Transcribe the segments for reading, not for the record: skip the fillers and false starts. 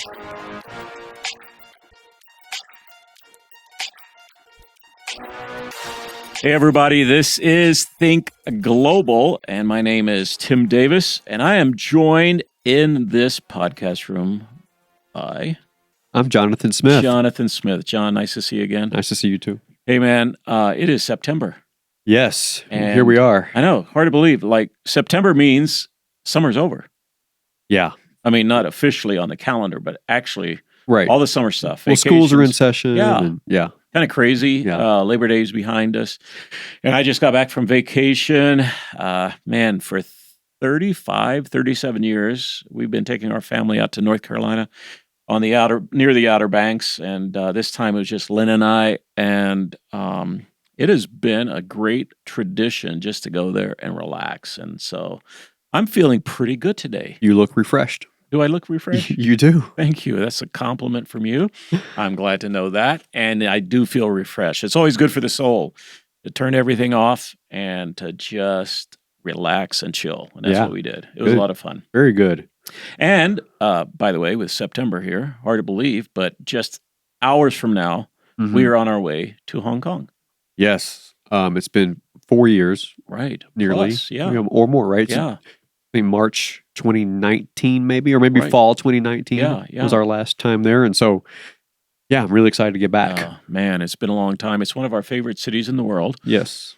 Hey, everybody, this is Think Global, and my name is Tim Davis, and I am joined in this podcast room by... I'm Jonathan Smith. Jonathan Smith. John, nice to see you again. Nice to see you too. Hey, man, it is September. Yes, And here we are. I know, hard to believe. Like, September means summer's over. Yeah. I mean, not officially on the calendar, but actually Right. all the summer stuff. Well, schools are in session. Yeah. Yeah. Kind of crazy. Yeah. Labor Day's behind us. And I just got back from vacation. Man, for 37 years, we've been taking our family out to North Carolina on the near the Outer Banks. And this time it was just Lynn and I. And it has been a great tradition just to go there and relax. And so I'm feeling pretty good today. You look refreshed. Do I look refreshed? You do. Thank you. That's a compliment from you. I'm glad to know that. And I do feel refreshed. It's always good for the soul to turn everything off and to just relax and chill. And that's what we did. It was a lot of fun. Very good. And by the way, with September here, hard to believe, but just hours from now, we are on our way to Hong Kong. Yes. It's been 4 years. Right. Nearly. Plus, yeah. Or more, right? Yeah. I think March 2019 maybe, or maybe fall 2019 was our last time there. And so, yeah, I'm really excited to get back. Man, it's been a long time. It's one of our favorite cities in the world. Yes.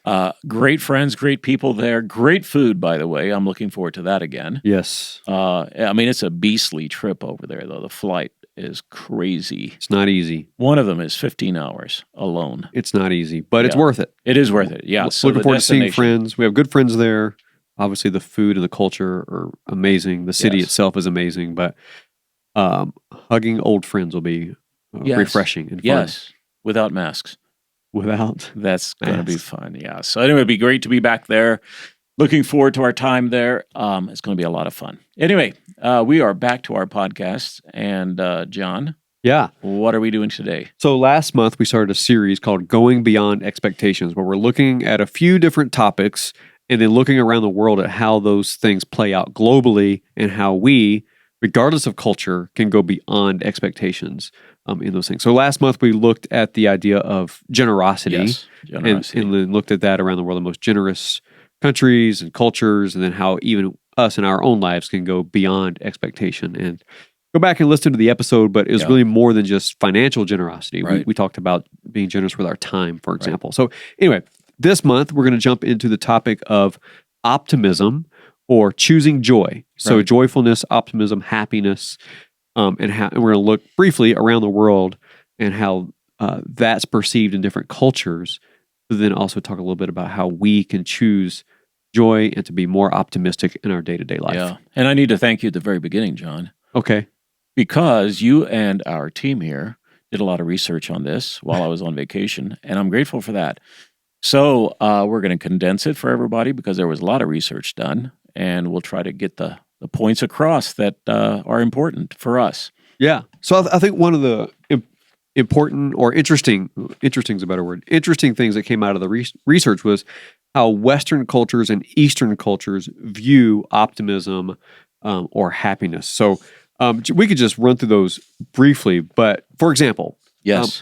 Great friends, great people there. Great food, by the way. I'm looking forward to that again. Yes. I mean, it's a beastly trip over there, though. The flight is crazy. It's not easy. One of them is 15 hours alone. It's not easy, but it's worth it. It is worth it, yeah. So looking forward to seeing friends. We have good friends there. Obviously, the food and the culture are amazing. The city itself is amazing, but hugging old friends will be refreshing and fun. Yes, without masks. That's going to be fun, yeah. So anyway, it'd be great to be back there. Looking forward to our time there. It's going to be a lot of fun. Anyway, we are back to our podcast. And John, what are we doing today? So last month, we started a series called Going Beyond Expectations, where we're looking at a few different topics and then looking around the world at how those things play out globally and how we, regardless of culture, can go beyond expectations in those things. So last month, we looked at the idea of generosity, and then looked at that around the world, the most generous countries and cultures, and then how even us in our own lives can go beyond expectation. And go back and listen to the episode, but it was really more than just financial generosity. Right. We talked about being generous with our time, for example. So anyway, this month, we're going to jump into the topic of optimism or choosing joy. So joyfulness, optimism, happiness, and we're going to look briefly around the world and how that's perceived in different cultures, but then also talk a little bit about how we can choose joy and to be more optimistic in our day-to-day life. Yeah, and I need to thank you at the very beginning, John. Okay. Because you and our team here did a lot of research on this while I was on vacation, and I'm grateful for that. So we're going to condense it for everybody because there was a lot of research done, and we'll try to get the points across that are important for us. Yeah. So I think one of the important or interesting is a better word, interesting things that came out of the research was how Western cultures and Eastern cultures view optimism or happiness. So we could just run through those briefly, but for example,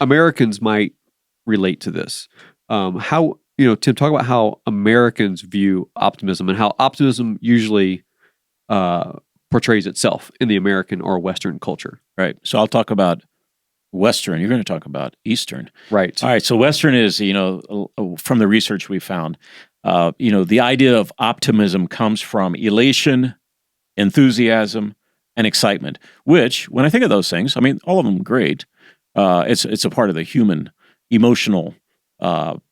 Americans might relate to this. How, Tim, talk about how Americans view optimism and how optimism usually portrays itself in the American or Western culture. Right. So I'll talk about Western. You're going to talk about Eastern. Right. All right. So Western is, from the research we found, the idea of optimism comes from elation, enthusiasm, and excitement, which, when I think of those things, I mean, all of them great. It's a part of the human emotional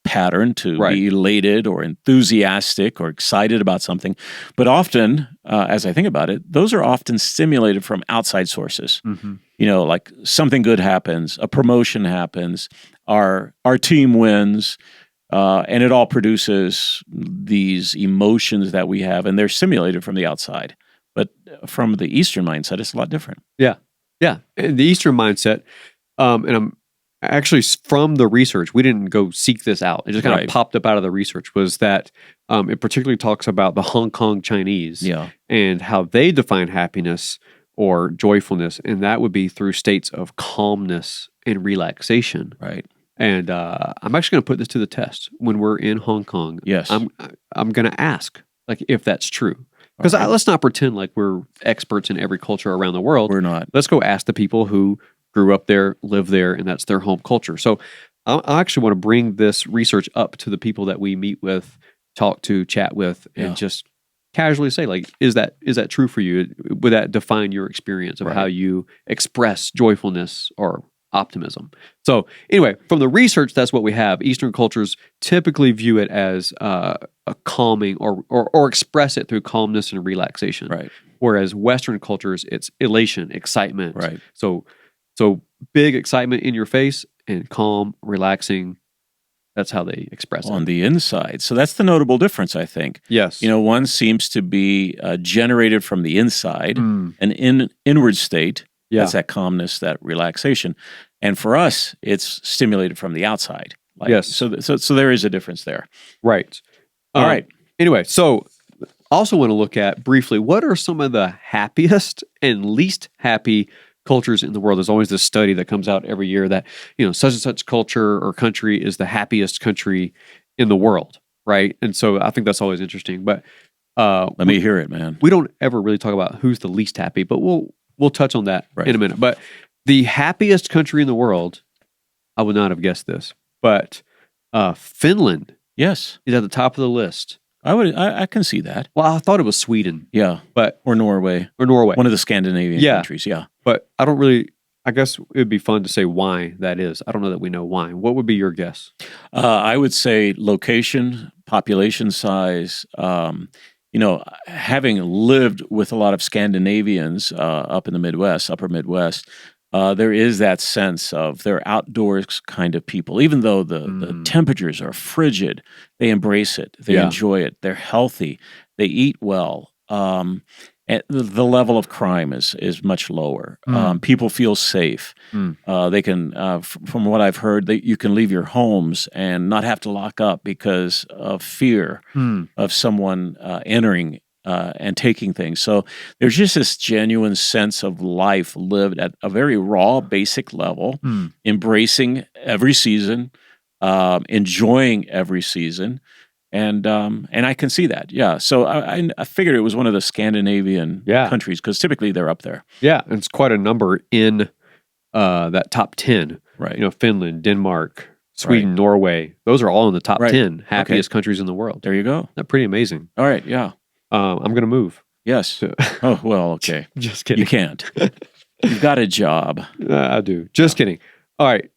pattern to be elated or enthusiastic or excited about something. But often, as I think about it, those are often stimulated from outside sources. Mm-hmm. Like something good happens, a promotion happens, our team wins, and it all produces these emotions that we have, and they're stimulated from the outside. But from the Eastern mindset, it's a lot different. Yeah. Yeah. And the Eastern mindset, and I'm actually, from the research, we didn't go seek this out. It just kind of popped up out of the research, was that it particularly talks about the Hong Kong Chinese and how they define happiness or joyfulness, and that would be through states of calmness and relaxation. Right. And I'm actually going to put this to the test when we're in Hong Kong. Yes. I'm going to ask like if that's true, because All right. let's not pretend like we're experts in every culture around the world. We're not. Let's go ask the people who grew up there, live there, and that's their home culture. So I actually want to bring this research up to the people that we meet with, talk to, chat with, and just casually say, like, is that true for you? Would that define your experience of how you express joyfulness or optimism? So anyway, from the research, that's what we have. Eastern cultures typically view it as a calming or express it through calmness and relaxation. Right. Whereas Western cultures, it's elation, excitement. Right. So big excitement in your face and calm, relaxing. That's how they express On it. the inside. So that's the notable difference, I think. Yes. One seems to be generated from the inside, an inward state. Yeah. That's that calmness, that relaxation. And for us, it's stimulated from the outside. Yes. So there is a difference there. Right. All right. Anyway, so also want to look at briefly, what are some of the happiest and least happy cultures in the world? There's always this study that comes out every year that, such and such culture or country is the happiest country in the world, right? And so I think that's always interesting. But let me hear it, man. We don't ever really talk about who's the least happy, but we'll touch on that in a minute. But the happiest country in the world, I would not have guessed this, but Finland, yes, is at the top of the list. I can see that. Well, I thought it was Sweden. Yeah, or Norway. One of the Scandinavian countries. Yeah, but I don't really. I guess it would be fun to say why that is. I don't know that we know why. What would be your guess? I would say location, population size. Having lived with a lot of Scandinavians up in the Midwest, upper Midwest, there is that sense of they're outdoors kind of people. Even though the temperatures are frigid, they embrace it. They enjoy it. They're healthy. They eat well. And the level of crime is much lower. People feel safe. They can, from what I've heard, you can leave your homes and not have to lock up because of fear of someone entering and taking things. So there's just this genuine sense of life lived at a very raw, basic level, embracing every season, enjoying every season. And I can see that, yeah. So I figured it was one of the Scandinavian countries because typically they're up there. Yeah, and it's quite a number in that top 10. Right. Finland, Denmark, Sweden, Norway. Those are all in the top 10 happiest countries in the world. There you go. That's pretty amazing. All right, yeah. I'm going to move. Yes. Oh, well, okay. Just kidding. You can't. You've got a job. I do. Just kidding. All right.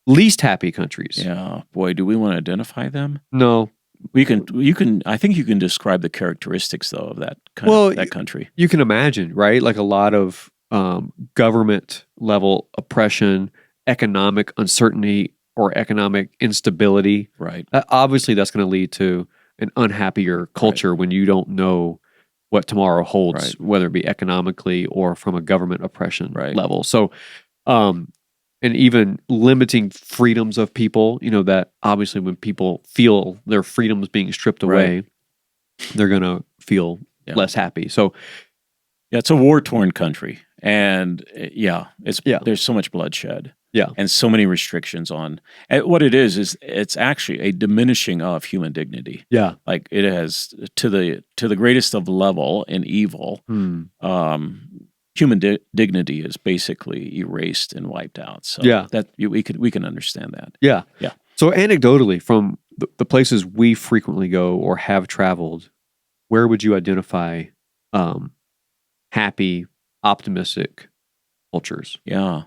Least happy countries. Yeah, boy, do we want to identify them? No. You can. I think you can describe the characteristics though of that that country. You can imagine, right? Like a lot of government level oppression, economic uncertainty, or economic instability. Right. Obviously, that's going to lead to an unhappier culture when you don't know what tomorrow holds, whether it be economically or from a government oppression level. So, and even limiting freedoms of people, that obviously when people feel their freedoms being stripped away, they're going to feel less happy. So, it's a war-torn country. And there's so much bloodshed. Yeah. And so many restrictions on what it is it's actually a diminishing of human dignity. Yeah. Like it has to the greatest of level in evil. Human dignity is basically erased and wiped out. So that we can understand that. Yeah. Yeah. So anecdotally, from the places we frequently go or have traveled, where would you identify happy, optimistic cultures? Yeah.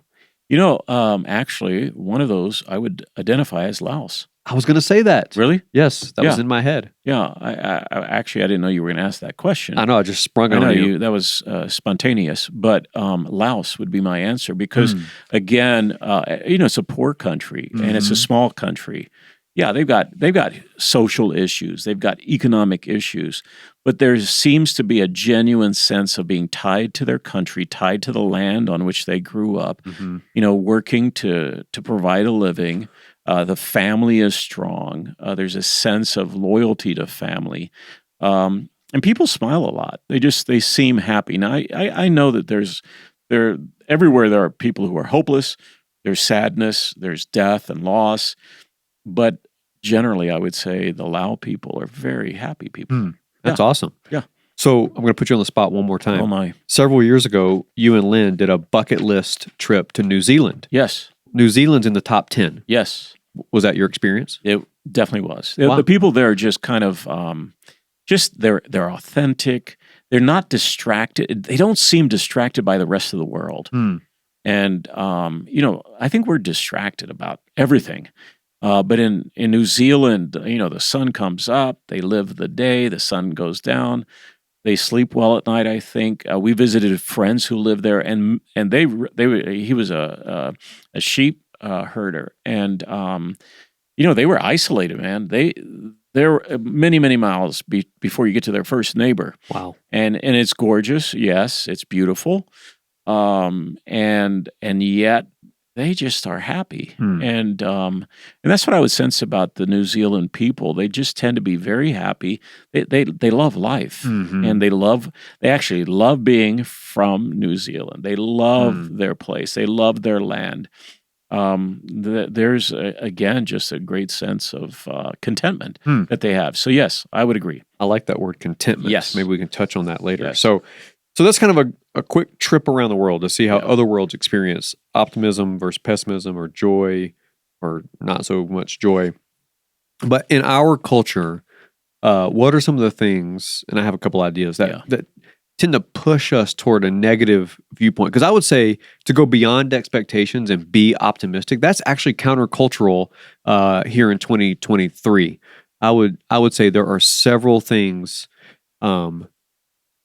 Actually, one of those I would identify as Laos. I was going to say that. Really? Yes, that was in my head. Yeah, I didn't know you were going to ask that question. I know, I just sprung on you. That was spontaneous, but Laos would be my answer because, again, it's a poor country and it's a small country. Yeah, they've got social issues, they've got economic issues, but there seems to be a genuine sense of being tied to their country, tied to the land on which they grew up. Working to provide a living. The family is strong. There's a sense of loyalty to family. and people smile a lot. They seem happy. Now I know that there everywhere there are people who are hopeless. There's sadness, there's death and loss, but generally I would say the Lao people are very happy people. That's awesome. Yeah. So I'm going to put you on the spot one more time. Oh my. Several years ago, you and Lynn did a bucket list trip to New Zealand. Yes. New Zealand's in the top 10. Yes. Was that your experience? It definitely was. Wow. The people there are just kind of they're authentic. They're not distracted. They don't seem distracted by the rest of the world. And I think we're distracted about everything. But in New Zealand, the sun comes up, they live the day, the sun goes down, they sleep well at night. I think we visited friends who lived there, and he was a sheep herder, and they were isolated, man. They're many miles before you get to their first neighbor. Wow. And it's gorgeous. Yes, it's beautiful. And yet they just are happy. And that's what I would sense about the New Zealand people. They just tend to be very happy. They love life, and they actually love being from New Zealand. They love their place. They love their land. There's again just a great sense of contentment that they have. So yes, I would agree. I like that word, contentment. Yes. Maybe we can touch on that later. Yes. So that's kind of a quick trip around the world to see how other worlds experience optimism versus pessimism, or joy or not so much joy. But in our culture, what are some of the things, and I have a couple ideas that tend to push us toward a negative viewpoint? Because I would say to go beyond expectations and be optimistic, that's actually countercultural here in 2023. I would say there are several things,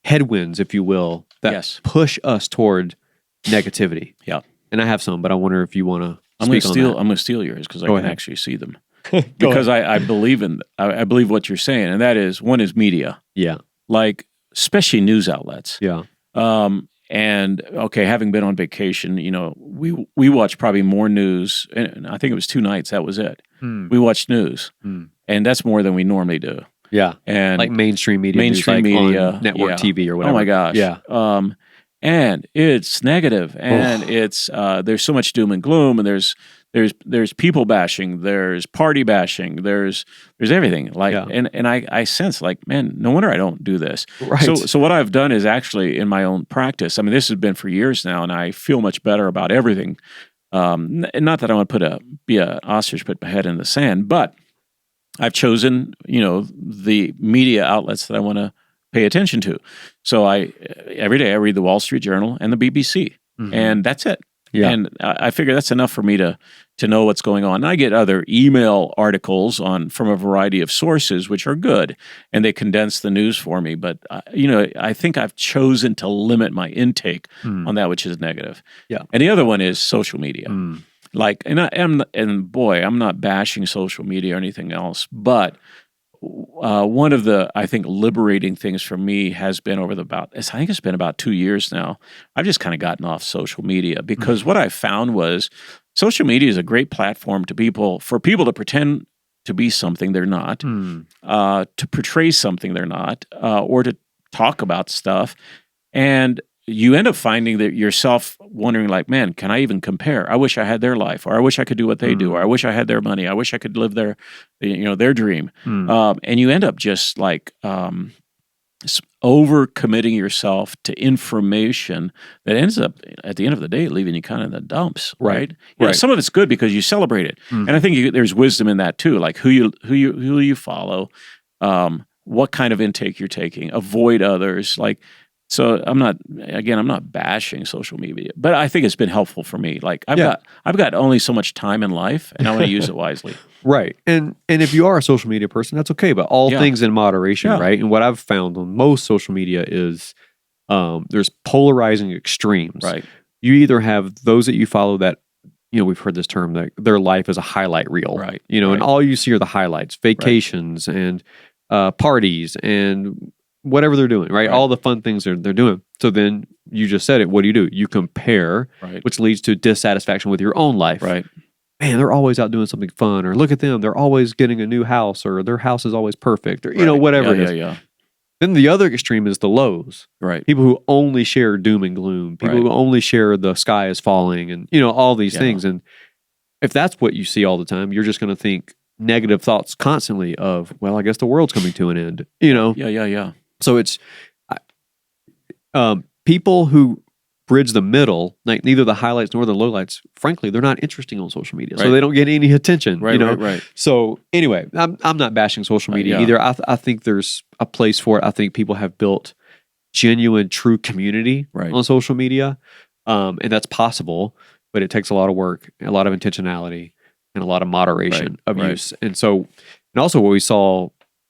headwinds, if you will, that push us toward negativity. Yeah. And I have some, but I wonder if you want to speak on that. I'm going to steal yours because I can actually see them. Because I believe I believe what you're saying, and that is, one is media. Yeah. Like, especially news outlets. Yeah. And having been on vacation, we watched probably more news, and I think it was 2 nights. That was it. We watched news, and that's more than we normally do. Yeah. And like mainstream media, on network TV or whatever. Oh my gosh. Yeah. And it's negative, and it's there's so much doom and gloom, and there's people bashing, there's party bashing, there's everything. And I sense man, no wonder I don't do this. Right. So what I've done is actually in my own practice. I mean, this has been for years now, and I feel much better about everything. Not that I want to be an ostrich, put my head in the sand, but I've chosen, the media outlets that I want to pay attention to. So every day I read the Wall Street Journal and the BBC, and that's it. Yeah. And I figure that's enough for me to know what's going on. And I get other email articles from a variety of sources, which are good, and they condense the news for me. But I think I've chosen to limit my intake on that which is negative. Yeah. And the other one is social media. I'm not bashing social media or anything else, but one of the, I think, liberating things for me has been I think it's been about 2 years now. I've just kind of gotten off social media, because what I found was social media is a great platform for people to pretend to be something they're not, to portray something they're not, or to talk about stuff. And you end up finding that yourself wondering, man, can I even compare? I wish I had their life, or I wish I could do what they do, or I wish I had their money. I wish I could live their dream. And you end up just over committing yourself to information that ends up at the end of the day leaving you kind of in the dumps, right? Some of it's good because you celebrate it, and I think there's wisdom in that too, like who you follow, what kind of intake you're taking, avoid others, So I'm not bashing social media, but I think it's been helpful for me. I've got only so much time in life, and I want to use it wisely. Right. And if you are a social media person, that's okay, but all things in moderation, right? And what I've found on most social media is there's polarizing extremes. Right. You either have those that you follow that, we've heard this term, that their life is a highlight reel. Right. And all you see are the highlights, vacations and parties and whatever they're doing, right? All the fun things they're doing. So then you just said it. What do? You compare, which leads to dissatisfaction with your own life. Right. Man, they're always out doing something fun, or look at them, they're always getting a new house, or their house is always perfect, or whatever it is. Yeah. Then the other extreme is the lows. Right. People who only share doom and gloom, people Right. who only share the sky is falling and, all these Yeah. things. And if that's what you see all the time, you're just going to think negative thoughts constantly of, well, I guess the world's coming to an end, Yeah. So it's people who bridge the middle, like neither the highlights nor the lowlights, frankly, they're not interesting on social media. So Right. they don't get any attention, Right. So anyway, I'm not bashing social media Yeah. either. I think there's a place for it. I think people have built genuine, true community Right. on social media. And that's possible, but it takes a lot of work, a lot of intentionality, and a lot of moderation of use. And also what we saw,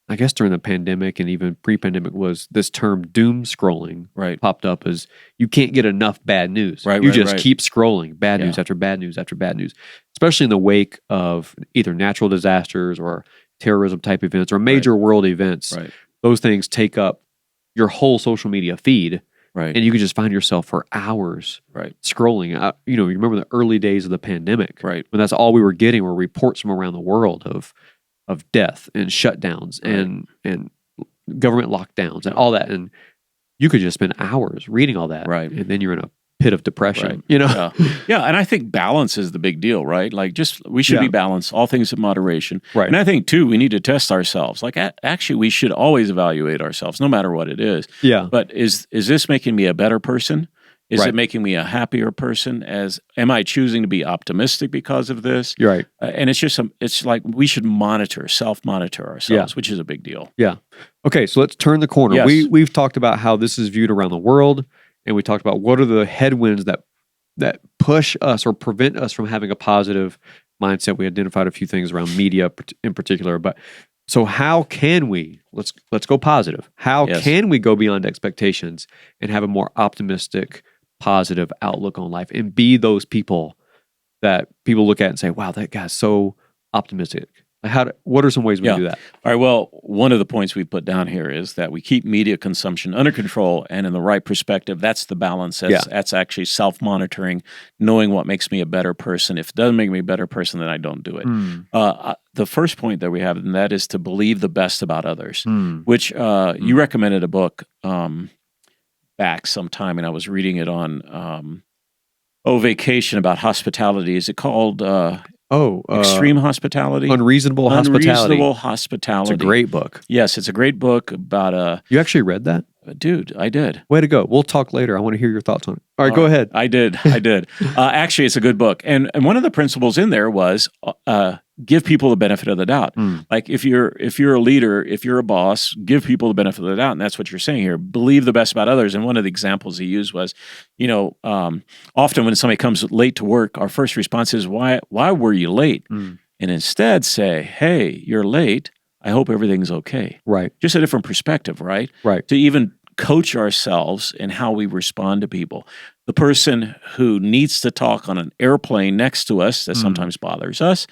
I guess during the pandemic and even pre-pandemic, was this term doom scrolling popped up as you can't get enough bad news. You just keep scrolling bad news after bad news after bad news, especially in the wake of either natural disasters or terrorism type events or major world events. Those things take up your whole social media feed. And you could just find yourself for hours scrolling. You remember the early days of the pandemic, when that's all we were getting were reports from around the world of death and shutdowns and government lockdowns and all that. And you could just spend hours reading all that. And then you're in a pit of depression, Yeah. And I think balance is the big deal, right? Like we should be balanced, all things in moderation. And I think too, we need to test ourselves. Like actually we should always evaluate ourselves no matter what it is. But is this making me a better person? Is it making me a happier person? Am I choosing to be optimistic because of this? And it's like we should self-monitor ourselves, which is a big deal. Okay, so let's turn the corner. Yes. We've talked about how this is viewed around the world, and we talked about what are the headwinds that push us or prevent us from having a positive mindset. We identified a few things around media in particular, but so how can we, let's go positive. How can we go beyond expectations and have a more optimistic, positive outlook on life and be those people that people look at and say, wow, that guy's so optimistic? Like what are some ways we can do that? All right. Well, one of the points we put down here is that we keep media consumption under control and in the right perspective. That's the balance. That's actually self-monitoring, knowing what makes me a better person. If it doesn't make me a better person, then I don't do it. The first point that we have, and that is to believe the best about others, which you recommended a book back sometime, and I was reading it on vacation about hospitality. Is it called Extreme Hospitality? Unreasonable Hospitality. Unreasonable Hospitality. It's a great book. Yes, it's a great book about You actually read that? Dude, I did. Way to go. We'll talk later. I want to hear your thoughts on it. All right, go ahead. I did. Actually, it's a good book. And one of the principles in there was give people the benefit of the doubt. Like if you're a leader, if you're a boss, give people the benefit of the doubt. And that's what you're saying here. Believe the best about others. And one of the examples he used was, often when somebody comes late to work, our first response is, why were you late? And instead say, hey, you're late. I hope everything's okay. Just a different perspective, right? To even coach ourselves in how we respond to people. The person who needs to talk on an airplane next to us that sometimes bothers us.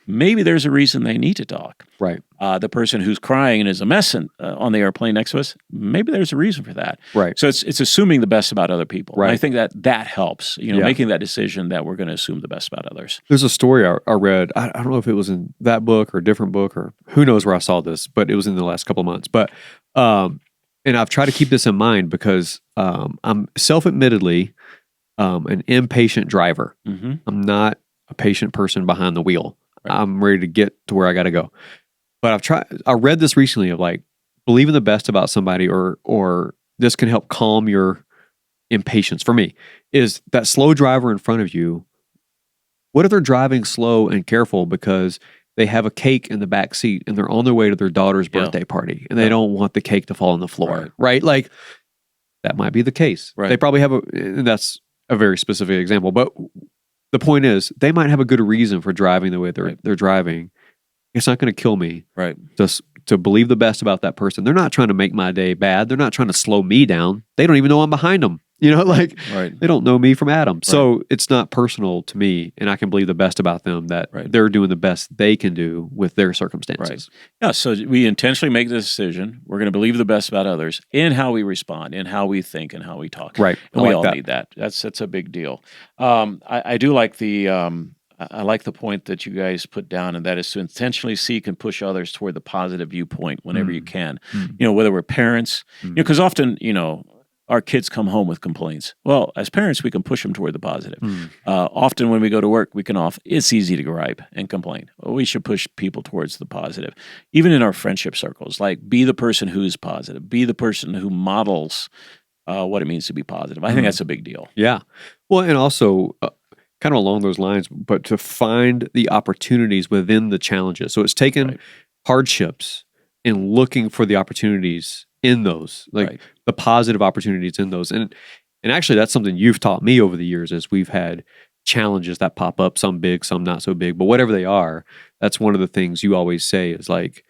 Maybe there's a reason they need to talk. The person who's crying and is a mess on the airplane next to us, maybe there's a reason for that. So it's assuming the best about other people. And I think that helps, making that decision that we're going to assume the best about others. There's a story I read. I don't know if it was in that book or a different book or who knows where I saw this, but it was in the last couple of months. But and I've tried to keep this in mind because I'm self-admittedly an impatient driver. I'm not a patient person behind the wheel. I'm ready to get to where I got to go. But I read this recently of like believing the best about somebody or this can help calm your impatience. For me, is that slow driver in front of you. What if they're driving slow and careful because they have a cake in the back seat and they're on their way to their daughter's birthday party and they don't want the cake to fall on the floor, right? Like that might be the case. They probably have and that's a very specific example, but the point is they might have a good reason for driving the way they're driving. It's not going to kill me. Just to believe the best about that person. They're not trying to make my day bad. They're not trying to slow me down. They don't even know I'm behind them. They don't know me from Adam. So it's not personal to me, and I can believe the best about them that they're doing the best they can do with their circumstances. Yeah, so we intentionally make the decision. We're going to believe the best about others in how we respond, in how we think, and how we talk. And we all need that. That's a big deal. I do like the I like the point that you guys put down, and that is to intentionally seek and push others toward the positive viewpoint whenever you can. Mm. Whether we're parents, Mm. because often, our kids come home with complaints. Well, as parents, we can push them toward the positive. Mm. Often when we go to work, it's easy to gripe and complain. Well, we should push people towards the positive. Even in our friendship circles, like be the person who's positive, be the person who models what it means to be positive. I think that's a big deal. Yeah. Well, and also kind of along those lines, but to find the opportunities within the challenges. So it's taken hardships and looking for the opportunities in those, like the positive opportunities in those. And actually that's something you've taught me over the years as we've had challenges that pop up, some big, some not so big, but whatever they are, that's one of the things you always say is like,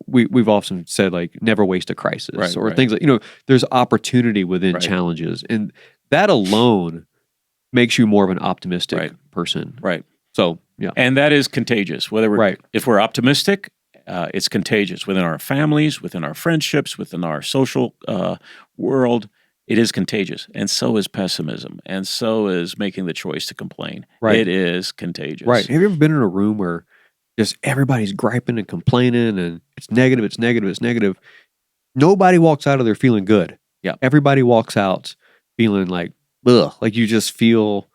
we've often said like never waste a crisis or things like, there's opportunity within challenges, and that alone makes you more of an optimistic person. Right. So, yeah. And that is contagious. If we're optimistic, it's contagious within our families, within our friendships, within our social world. It is contagious. And so is pessimism. And so is making the choice to complain. Right. It is contagious. Right. Have you ever been in a room where just everybody's griping and complaining and it's negative, it's negative, it's negative? Nobody walks out of there feeling good. Yeah. Everybody walks out feeling like, ugh, like you just feel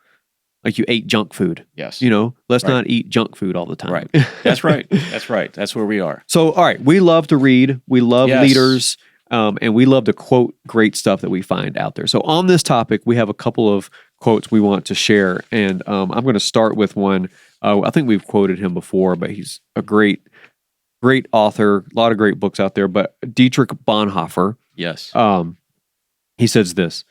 like you ate junk food. Yes. Let's not eat junk food all the time. Right. That's right. That's right. That's where we are. So, all right. We love to read. We love leaders. And we love to quote great stuff that we find out there. So on this topic, we have a couple of quotes we want to share. And I'm going to start with one. I think we've quoted him before, but he's a great author. A lot of great books out there. But Dietrich Bonhoeffer. Yes. He says this: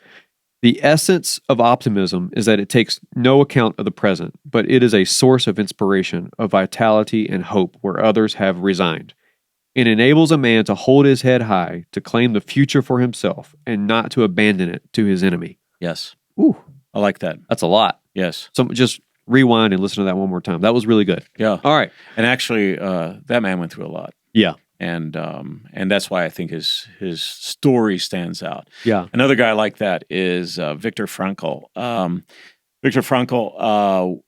"The essence of optimism is that it takes no account of the present, but it is a source of inspiration, of vitality and hope where others have resigned. It enables a man to hold his head high, to claim the future for himself, and not to abandon it to his enemy." Yes. Ooh, I like that. that's a lot. Yes. So just rewind and listen to that one more time. That was really good. Yeah. All right. And actually, that man went through a lot. Yeah. And that's why I think his story stands out. Yeah. Another guy like that is Viktor Frankl. Viktor Frankl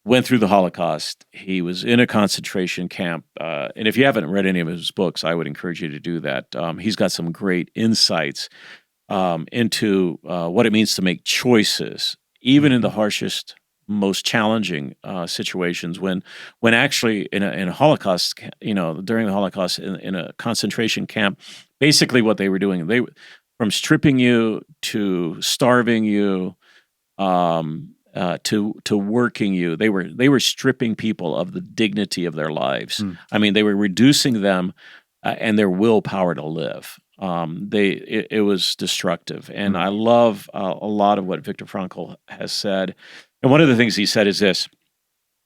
went through the Holocaust. He was in a concentration camp. And if you haven't read any of his books, I would encourage you to do that. He's got some great insights into what it means to make choices, even in the harshest, most challenging situations. When actually in a Holocaust, during the Holocaust in a concentration camp, basically what they were doing, from stripping you to starving you, to working you, they were stripping people of the dignity of their lives. I mean, they were reducing them and their willpower to live. It was destructive, and I love a lot of what Viktor Frankl has said. And one of the things he said is this: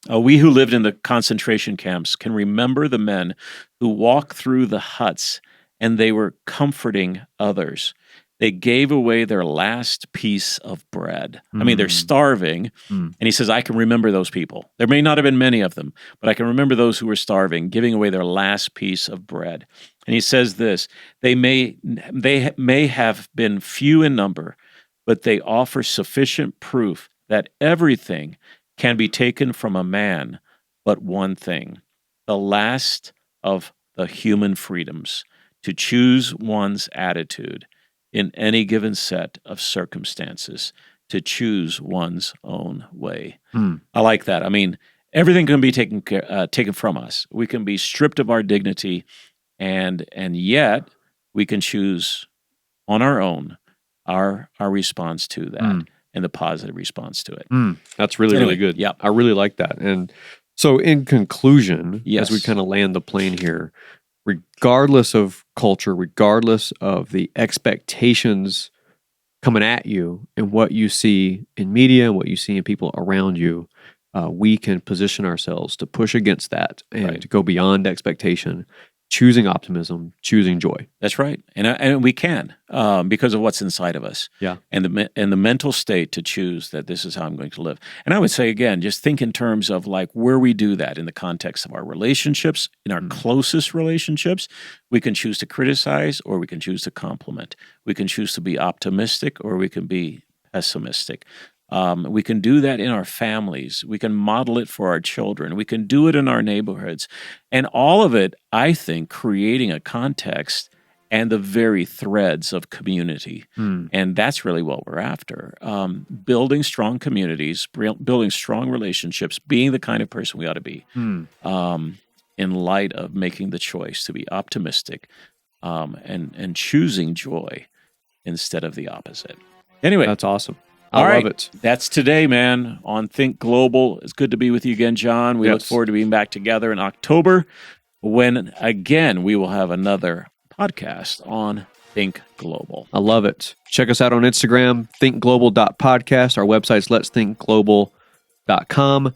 "We who lived in the concentration camps can remember the men who walked through the huts, and they were comforting others. They gave away their last piece of bread." I mean, they're starving. And he says, I can remember those people. There may not have been many of them, but I can remember those who were starving, giving away their last piece of bread. And he says this: they may have been few in number, but they offer sufficient proof that everything can be taken from a man but one thing, the last of the human freedoms, to choose one's attitude in any given set of circumstances, to choose one's own way. I like that. I mean, everything can be taken from us. We can be stripped of our dignity, and yet we can choose on our own our response to that and the positive response to it. That's really good. Yeah, I really like that. And so in conclusion, Yes. as we kind of land the plane here, regardless of culture, regardless of the expectations coming at you and what you see in media and what you see in people around you, we can position ourselves to push against that and to go beyond expectation, choosing optimism, choosing joy. That's right, and we can because of what's inside of us. Yeah, and the mental state to choose that this is how I'm going to live. And I would say again, just think in terms of like where we do that in the context of our relationships, in our closest relationships. We can choose to criticize, or we can choose to compliment. We can choose to be optimistic, or we can be pessimistic. We can do that in our families. We can model it for our children. We can do it in our neighborhoods. And all of it, I think, creating a context and the very threads of community. And that's really what we're after. Building strong communities, building strong relationships, being the kind of person we ought to be in light of making the choice to be optimistic and choosing joy instead of the opposite. Anyway. That's awesome. I love it. That's today, man, on Think Global. It's good to be with you again, John. We look forward to being back together in October when, again, we will have another podcast on Think Global. I love it. Check us out on Instagram, thinkglobal.podcast. Our website's letsthinkglobal.com.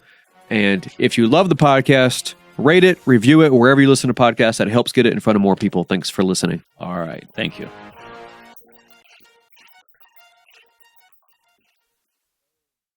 And if you love the podcast, rate it, review it, wherever you listen to podcasts. That helps get it in front of more people. Thanks for listening. All right. Thank you.